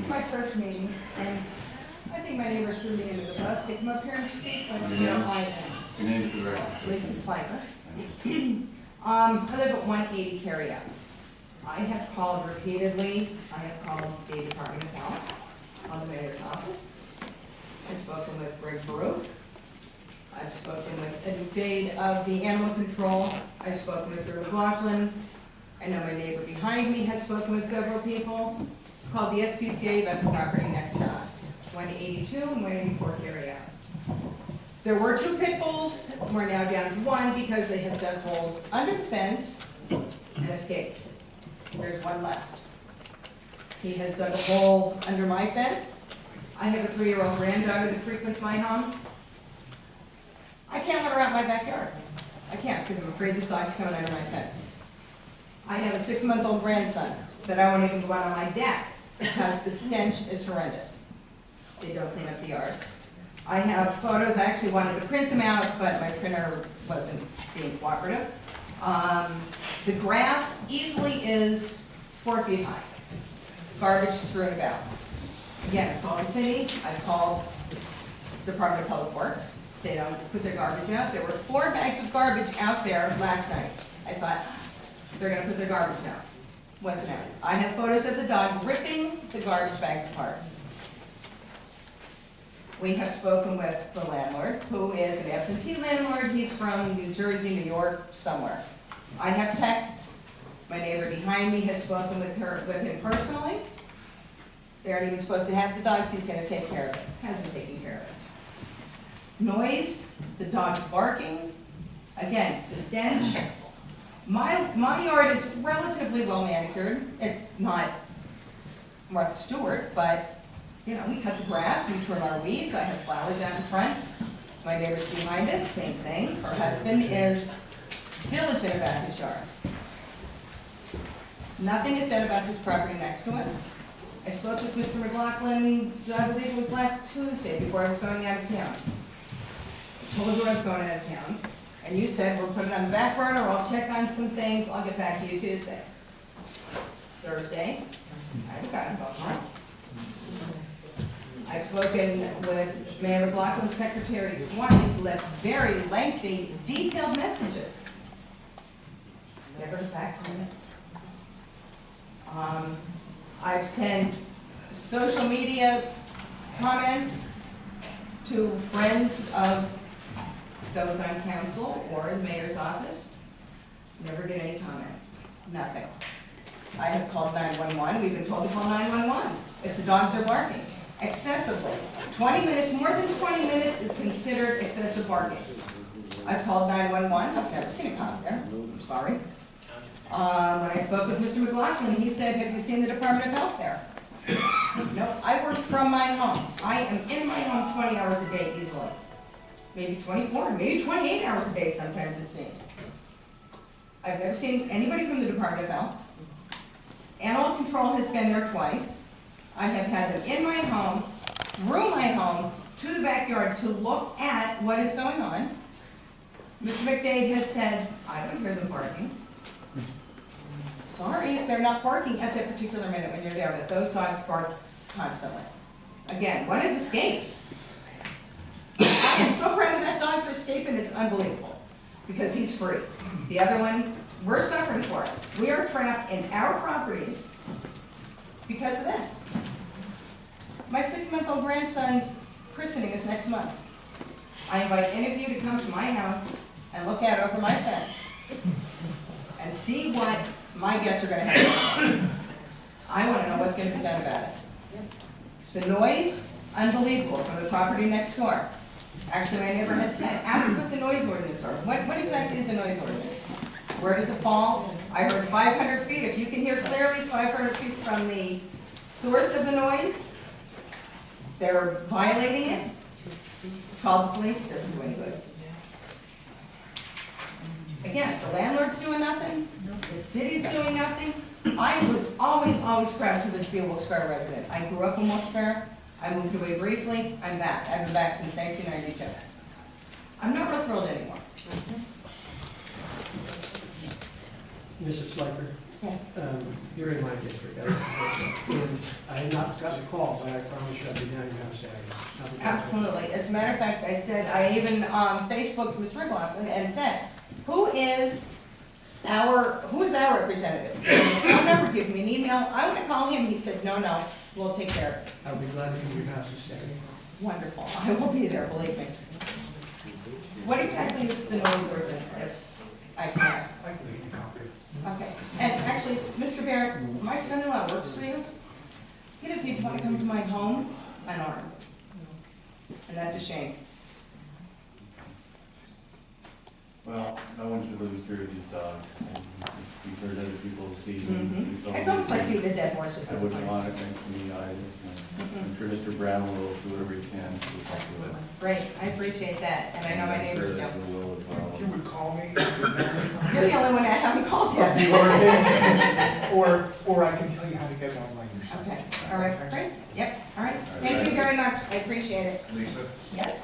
is my first meeting, and I think my neighbors threw me under the bus to come up here and speak, but you know, I am. Your name for the record. Lisa Sliker. I live at 180 Carry Ave. I have called repeatedly. I have called the Department of Health, on the mayor's office. I've spoken with Greg Baruch. I've spoken with Ed Dade of the Animal Control. I've spoken with Drew McLaughlin. I know my neighbor behind me has spoken with several people. Called the SPCA about the property next to us, 182 and 184 Carry Ave. There were 2 pit bulls. We're now down to 1 because they have dug holes under the fence and escaped. There's 1 left. He has dug a hole under my fence. I have a 3-year-old granddaughter that frequents my home. I can't let her out in my backyard. I can't because I'm afraid this dog's coming under my fence. I have a 6-month-old grandson that I won't even go out on my deck because the stench is horrendous. They don't clean up the yard. I have photos. I actually wanted to print them out, but my printer wasn't being cooperative. The grass easily is 4 feet high. Garbage strewn about. Again, I've called the city. I've called the Department of Public Works. They don't put their garbage out. There were 4 bags of garbage out there last night. I thought, they're going to put their garbage out. Wasn't out. I have photos of the dog ripping the garbage bags apart. We have spoken with the landlord, who is an absentee landlord. He's from New Jersey, New York, somewhere. I have texts. My neighbor behind me has spoken with him personally. They aren't even supposed to have the dogs. He's going to take care of it. Has been taking care of it. Noise, the dog's barking. Again, the stench. My yard is relatively well manicured. It's not Martha Stewart, but you know, we cut the grass, we trim our weeds. I have flowers out in front. My neighbor's behind us, same thing. Her husband is diligent about his yard. Nothing is done about this property next to us. I spoke with Mr. McLaughlin, I believe it was last Tuesday, before I was going out of town. I told you I was going out of town. And you said, we'll put it on the back burner, I'll check on some things, I'll get back to you Tuesday. It's Thursday. I haven't gotten a phone call. I've spoken with Mayor McLaughlin's secretary twice, left very lengthy, detailed messages. Never heard back from it. I've sent social media comments to friends of those on council or the mayor's office. Never get any comment. Nothing. I have called 911. We've been told to call 911 if the dogs are barking excessively. 20 minutes, more than 20 minutes is considered excessive barking. I've called 911. I've never seen a cop there. I'm sorry. When I spoke with Mr. McLaughlin, he said, have you seen the Department of Health there? No, I work from my home. I am in my home 20 hours a day easily. Maybe 24, maybe 28 hours a day sometimes it seems. I've never seen anybody from the Department of Health. Animal Control has been there twice. I have had them in my home, through my home, to the backyard to look at what is going on. Mr. McDade has said, I don't hear them barking. Sorry if they're not barking at that particular minute when you're there, but those dogs bark constantly. Again, one has escaped. I am so proud of that dog for escaping, it's unbelievable, because he's free. The other one, we're suffering for it. We are trapped in our properties because of this. My 6-month-old grandson's christening is next month. I invite any of you to come to my house and look out over my fence and see what my guests are going to have to do. I want to know what's going to be done about it. The noise, unbelievable, from the property next door. Actually, my neighbor had said, ask what the noise ordinance are. What exactly is a noise ordinance? Where does it fall? I heard 500 feet. If you can hear clearly 500 feet from the source of the noise, they're violating it. Call the police, it doesn't do any good. Again, the landlord's doing nothing, the city's doing nothing. I was always proud to be a Wilkes Barre resident. I grew up in Wilkes Barre. I moved away briefly. I'm back. I've been back since 1992. I'm not real thrilled anymore. Mrs. Sliker, Yes. You're in my district, and I have not gotten a call, but I promise you I'll be down your house Saturday. Absolutely. As a matter of fact, I said, I even Facebooked Mr. McLaughlin and said, who is our representative? Phone number, give me an email. I want to call him. He said, no, we'll take care of it. I'll be glad to come to your house this Saturday. Wonderful. I will be there, believe me. What exactly is the noise ordinance, if I can ask? Okay. And actually, Mr. Barrett, my son-in-law works for you. He doesn't even want to come to my home unarmed. And that's a shame. Well, no one should lose fear of these dogs. We've heard other people see them. It's almost like you did that horse with I this wouldn't one. want it next to me either. I'm sure Mr. Brown will do whatever he can to help with it. Great, I appreciate that, and I know my neighbors do. I'm sure that we will as well. If you would call me, You're the only one I haven't called of yet. the ordinance, or I can tell you how to get it online yourself. Okay, all right, great, yep, all right. Thank you very much, I appreciate it. Lisa? Yes?